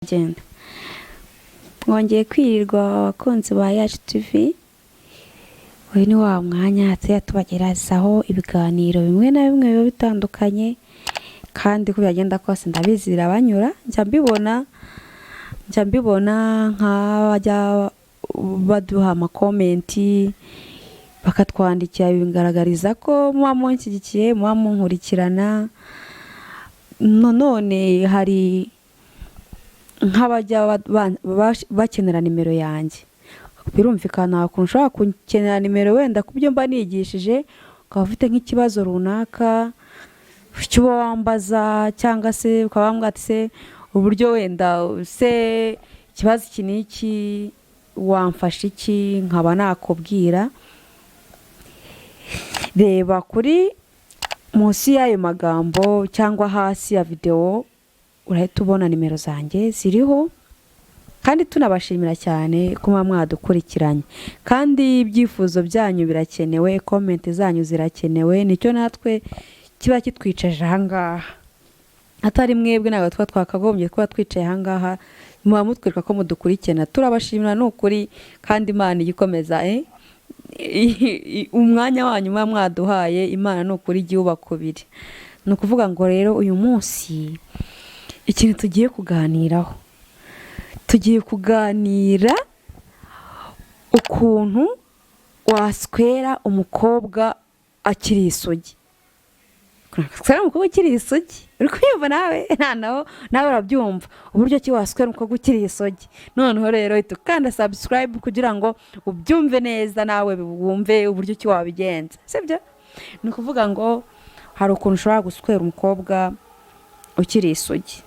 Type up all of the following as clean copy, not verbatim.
Genda mwongeye kwirirwa abakunzi ba Yacu TV. Uyu ni wa mwanya tubagerazaho ibiganiro bimwe na bimwe biba bitandukanye, kandi ko byagenda kose ndabizi birabanyura. Njya mbibona nk'abajya baduha amakomenti bakatwandikira bingaragariza ko muba munshyigikiye, muba munkurikirana. None hari nk'abajya bakenera nimero yanjye. Birumvikana ukuntu ushobora gukenera nimero wenda ku byo mba nigishije, ukaba ufite nk'ikibazo runaka cyo wambaza, cyangwa se ukaba wambwira ati se uburyo wenda se ikibazo iki n'iki wamfasha iki, nkaba nakubwira. Reba kuri munsi y'ayo magambo cyangwa hasi ya video urahita ubona nimero zanjye ziriho, kandi tunabashimira cyane kuba mwadukurikiranye, kandi ibyifuzo byanyu birakenewe, comment zanyu zirakenewe. Nicyo natwe kiba kitwicaje ahangaha, atari mwebwe ntabwo twakagombye kuba twicaye ahangaha. Muba mutwereka ko mudukurikirana, turabashimira n'ukuri, kandi Imana igikomeza umwanya wanyu muba mwaduhaye. Imana n'ukuri igihe ubakubiri. Ni ukuvuga ngo rero uyu munsi ikintu tugiye kuganira ukuntu waswera umukobwa akiri isugi. Kwera umukobwa ukiri isugi, uri kwiyumva nawe? nawe urabyumva uburyo ki waswera umukobwa ukiri isugi. Noneho rero tukanda subscribe kugira ngo ubyumve neza, nawe wumve uburyo ki wabigenza, sibyo? Ni ukuvuga ngo hari ukuntu ushobora guswera umukobwa ukiri isugi.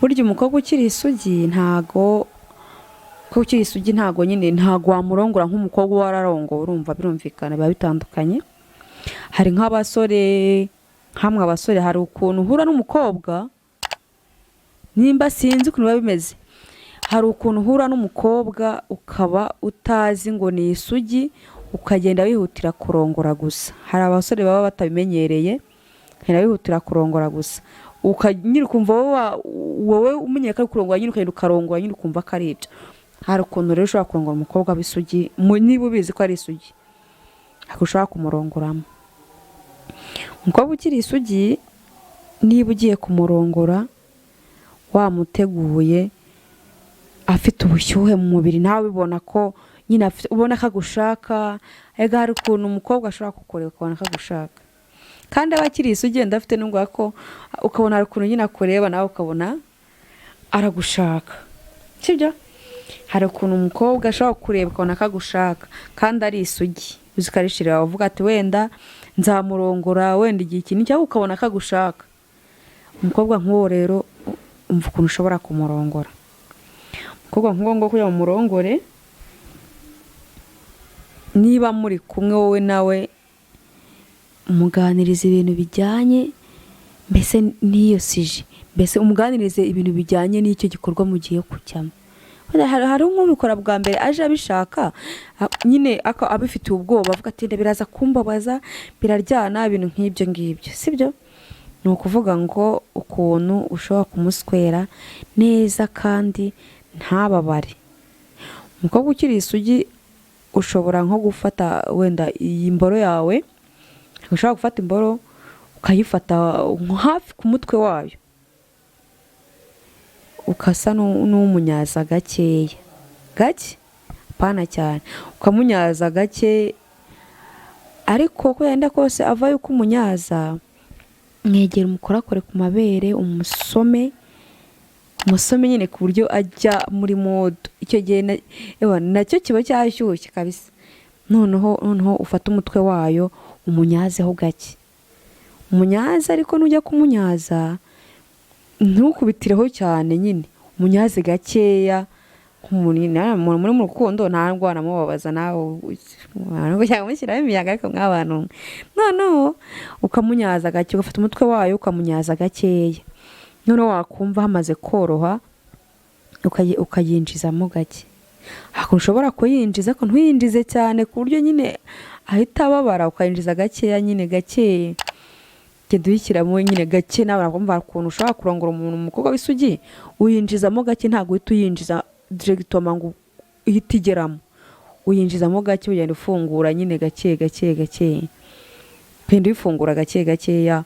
Burya umukobwa ukiri isugi ntago nyine ntago wamurongora nk'umukobwa wararongowe. Urumva birumvikana, biba bitandukanye. Hari nk'abasore, hamwe abasore hari ukuntu uhura n'umukobwa, nimba sinzi ukuntu biba bimeze, hari ukuntu uhura n'umukobwa ukaba utazi ngo ni isugi, ukagenda wihutira kurongora gusa. Hari abasore baba batabimenyereye, wihutira kurongora gusa, ukanyira ukumva wowe umenyeka kurongora, nyine ukagenda ukarongora, nyine ukumva ko ari ibyo. Hari ukuntu rero ushobora kurongora umukobwa w'isugi, niba ubizi ko ari isugi, ushobora kumurongoramo. Umukobwa ukiri isugi, niba ugiye kumurongora wamuteguye, afite ubushyuhe mu mubiri, nawe ubona ko nyine ubona ko agushaka. Ega hari ukuntu umukobwa ashobora kukureba ukabona ko agushaka, kandi aba akiri isugi ugenda afite n'ubwo ko ukabona hari ukuntu nyine akureba, nawe ukabona aragushaka, sibyo? Hari ukuntu umukobwa ashobora kureba ukabona ko agushaka kandi ari isugi, uzikarishira uvuga ati wenda nzamurongora wenda igihe iki, cyangwa ukabona ko agushaka. Umukobwa nk'uwo rero umva ukuntu ushobora kumurongora. Umukobwa nk'uwo ngo kugira umurongore, niba muri kumwe wowe nawe, umuganiriza ibintu bijyanye mbese n'iyo sije, mbese umuganirize ibintu bijyanye n'icyo gikorwa mugiye kujyamo. Hari nk'ubikora bwa mbere aje abishaka, nyine abifitiye ubwoba, avuga ati biraza kumbabaza, biraryana, ibintu nk'ibyo ngibyo, sibyo? Ni ukuvuga ngo ukuntu ushobora kumuswera neza kandi ntababare. Umukobwa ukiri isugi ushobora nko gufata wenda iyi mboro yawe, ushobora gufata imboro ukayifata hafi ku mutwe wayo, ukasa n'umunyaza gake, apana cyane, ukamunyaza gake. Ariko ko yenda kose avayo kumunyaza, mwegera umukorakore ku mabere, umusome nyine ku buryo ajya muri mode. Icyo gihe nacyo kiba cyashyushye kabisa. Noneho ufata umutwe wayo umunyazeho gake, ariko nujya kumunyaza ntukubitireho cyane, nyine umunyaze gakeya. Muri mu rukundo ntabwo wanamubabaza nawe, cyangwa umushyiraho imiyaga, ariko nk'abantu. Noneho ukamunyaza gake, ugafata umutwe wayo ukamunyaza gakeya. Noneho wakumva hamaze koroha, ukayinjizamo gake. Ako ushobora kuyinjiza, ko ntuyinjize cyane ku buryo nyine ahita ababara, ukayinjiza gakeya, nyine gake. genda uyishyiramo nyine gake. nawe urumva ukuntu ushobora kurongora umuntu umukobwa w'isugi uyinjizamo gake, ntabwo uhita uyinjiza directement ngo ihita igeramo, uyinjizamo gake ugenda ufungura nyine gake gake gake, genda uyifungura gake gakeya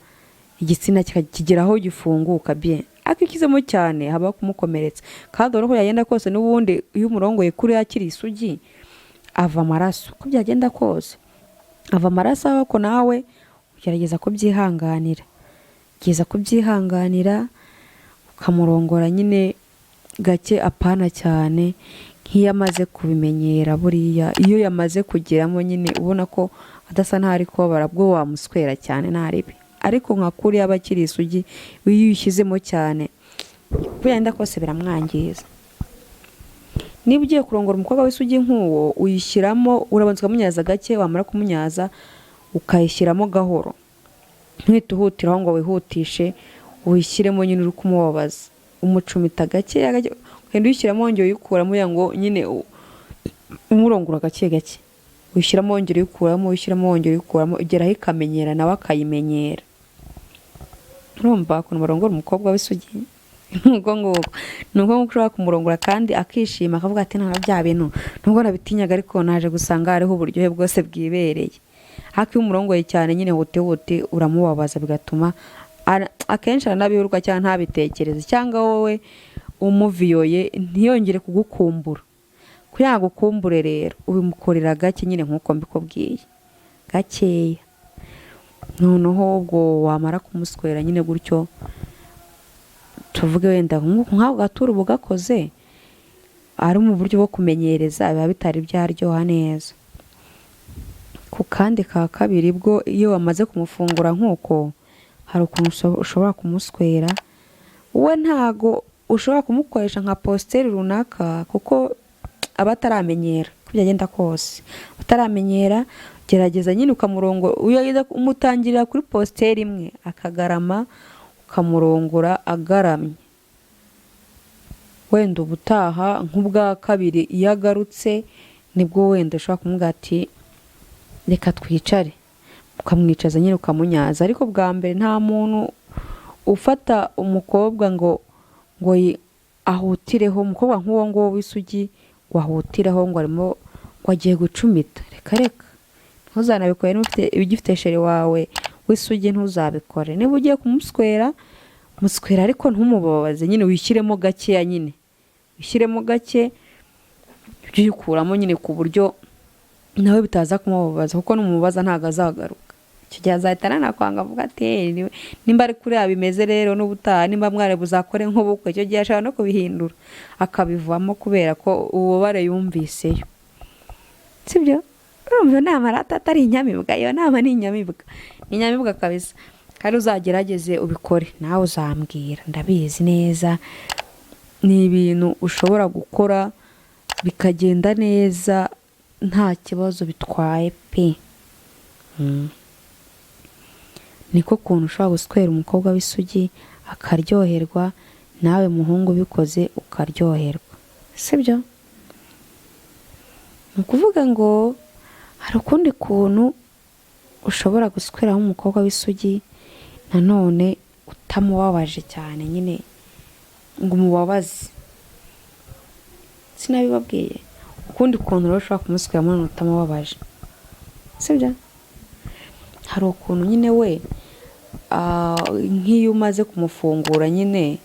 igitsina kigeraho gifunguka bien. Akikizemo cyane haba kumukomeretsa, kandi urabona ko yagenda kose n'ubundi iyo umurongoye kuri yakiri isugi ava amaraso, ko byagenda kose ava amaraso. Ariko nawe ugerageza kubyihanganira, ukamurongora nyine gake, apana cyane nk'iyo amaze kubimenyera. Buriya iyo yamaze kugeramo nyine ubona ko adasa ntaho ari kubabara, bwo wamuswera cyane ntaribi. Ariko nka kuri aba akiri isugi iyo uyishyizemo cyane byagenda kose biramwangiza. Niba ugiye kurongora umukobwa w'isugi nk'uwo, uyishyiramo urabanza ukamunyaza gake, wamara kumunyaza ukayishyiramo gahoro, ntuhite uhutiraho ngo wihutishe, uyishyiremo nyine uri kumubabaza, umucumita gake gake, ugenda uyishyiramo wongera uyikuramo ngo nyine umurongora gake gake, uyishyiramo wongera uyikuramo, uyishyiramo wongera uyikuramo, igeraho ikamenyera nawe akayimenyera. Urumva ukuntu barongora umukobwa w'isugi? Nuko nguko ushobora kumurongora kandi akishima, akavuga ati nta bya bintu nubwo nabitinyaga ariko naje gusanga hariho uburyohe bwose bwibereye. Ariko iyo umurongoye cyane nyine hute uramubabaza, bigatuma akenshi aranabihuruka cyangwa ntabitekereze, cyangwa wowe umuviyoye ntiyongere kugukumbura. Kugira ngo ukumbure rero ubimukorera gake nyine nk'uko mbikubwiye gakeya. Noneho ubwo wamara kumuswera nyine gutyo, tuvuge wenda nk'ako gaturu bugakoze ari mu buryo bwo kumenyereza, biba bitari byaryoha neza. Ku kandi ka kabiri bwo iyo wamaze kumufungura nk'uko, hari ukuntu ushobora kumuswera, we ntago ushobora kumukoresha nka posteri runaka kuko aba ataramenyera. Ko byagenda kose ataramenyera, gerageza nyine ukamurongo, umutangirira kuri posteri imwe akagarama, ukamurongora agaramye. Wenda ubutaha nk'ubwa kabiri iyo agarutse nibwo wenda ushobora kumubwira ati reka twicare, ukamwicaza nyine ukamunyaza. Ariko bwa mbere nta muntu ufata umukobwa ngo ahutireho, umukobwa nk'uwo nguwo w'isugi wahutireho ngo arimo ngo agiye gucumita. Reka ntuzanabikore. N'ufite ibigifite sheri wawe w'isugi ntuzabikore. Niba ugiye kumuswera, muswera ariko ntumubabaze, nyine wishyiremo gakeya, nyine wishyiremo gake, ujye uyikuramo nyine ku buryo nawe bitaza kumubabaza, kuko numubaza ntago azagaruka. Icyo gihe azahita ananakwanga, avuga ati nimba ari kuri bimeze rero n'ubutaha nimba mware buzakore nk'ubukwe, icyo gihe ashaka no kubihindura akabivamo kubera ko ububare yumviseyo. Sibyo? Urumva nama rata atari inyamibwa, iyo nama ni inyamibwa, ni inyamibwa kabisa. Kandi uzagerageze ubikore, nawe uzambwira, ndabizi neza ni ibintu ushobora gukora bikagenda neza nta kibazo bitwaye pe. Niko kuntu ushobora guswera umukobwa w'isugi akaryoherwa, nawe muhungu ubikoze ukaryoherwa. Sibyo? Ni ukuvuga ngo hari ukundi kuntu ushobora gusweraho umukobwa w'isugi nanone utamubabaje cyane, nyine ngo umubabaze. Sinabibabwiye ukundi kuntu rero ushobora kumuswera nanone utamubabaje. Sibyo? Hari ukuntu nyine we nk'iyo umaze kumufungura nyine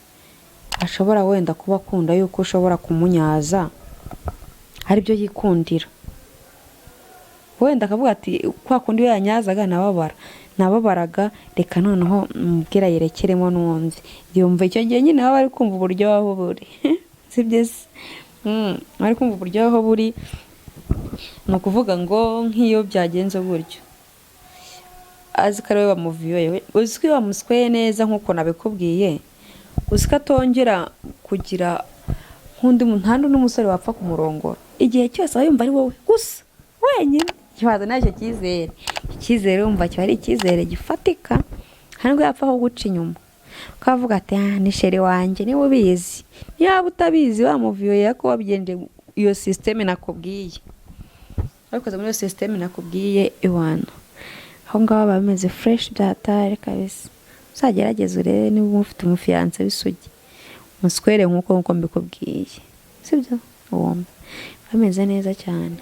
ashobora wenda kuba akunda yuko ushobora kumunyaza, hari byo yikundira. Wenda akavuga ati kwa kundi yanyazaga nababaraga, reka noneho mubwira yerekeremo n'undi. Yumva icyo gihe nyine baba ari kumva uburyoho buri. Sibyo se? Ari kumva uburyoho buri. Ni ukuvuga ngo nk'iyo byagenze buryo, azi ko ari we bamuviyoye, uzi ko bamusweye neza nk'uko nabikubwiye, uzi ko atongera kugira nk'undi muntu, nta n'umusore wapfa kumurongora. Igihe cyose aba yumva ari wowe gusa wenyine. Kibazo nacyo cyizere. Icyizere wumva kiba ari icyizere gifatika, ntabwo yapfa aho guca inyuma. Ukavuga ati ni sheri wanjye, niwe ubizi. Yaba utabizi wamuviyoye ko wabigendeye iyo systeme nakubwiye. Ariko muri iyo systeme nakubwiye iwana, aho ngaho bameze fresh byatare kabisa. uzagerageze urebe niba ufite umufiyanse w'isugi muswere nk'uko mbikubwiye, sibyo? Wumva bameze neza cyane.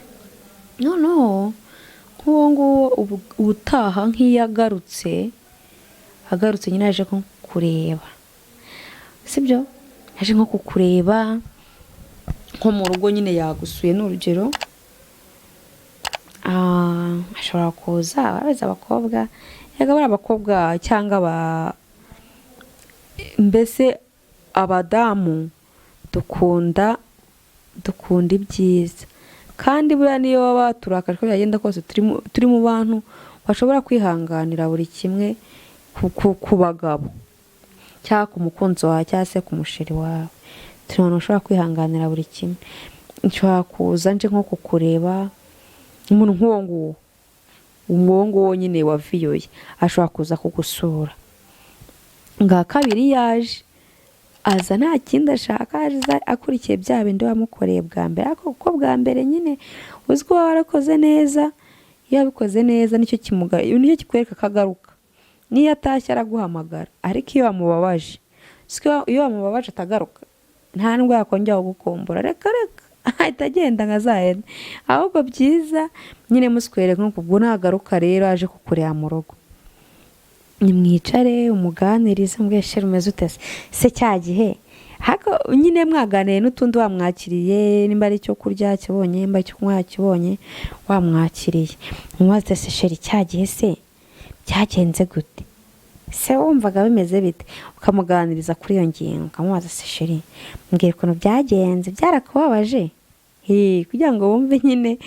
Noneho nk'uwo nguwo ubutaha nk'iyo agarutse nyine aje nko kureba, sibyo? Aje nko kukureba nko mu rugo nyine yagusuye, n'urugero ashobora kuza abaza abakobwa, yagabura abakobwa cyangwa mbese abadamu dukunda ibyiza, kandi buriya niyo baba baturakaje ko byagenda kose turi mu bantu bashobora kwihanganira buri kimwe ku bagabo cyangwa ku mukunzi wawe cyangwa se ku musheri wawe, turi abantu bashobora kwihanganira buri kimwe. Nshobora kuza nje nko kukureba, umuntu nk'uwo nguwo nyine waviyoye ashobora kuza kugusura. Nga kabiri yaje aza nta kindi ashaka, aza akurikiye bya bindi wamukoreye bwa mbere, ariko kuko bwa mbere nyine uzi ko warakoze neza, iyo wabikoze neza nicyo kikwereka akagaruka. Niyo atashye araguhamagara, ariko iyo wamubabaje, iyo wamubabaje atagaruka nta nubwo yakongera kugukumbura, reka ahita agenda nka zahene. Ahubwo byiza nyine muswere nk'ubwo nagaruka rero aje kukureba mu rugo, nimwicare umuganirize mbweshe rumeze ute se cya gihe, hako nyine mwaganiye n'utundi wamwakiriye, nimba ari cyo kurya kibonye, nimba cyo kunywa kibonye wamwakiriye, mubaze se sheri cya gihe se byagenze gute, se wumvaga bimeze bite, ukamuganiriza kuri iyo ngingo, ukamubaza se sheri mbwira ukuntu byagenze, byarakubabaje, kugira ngo wumve nyine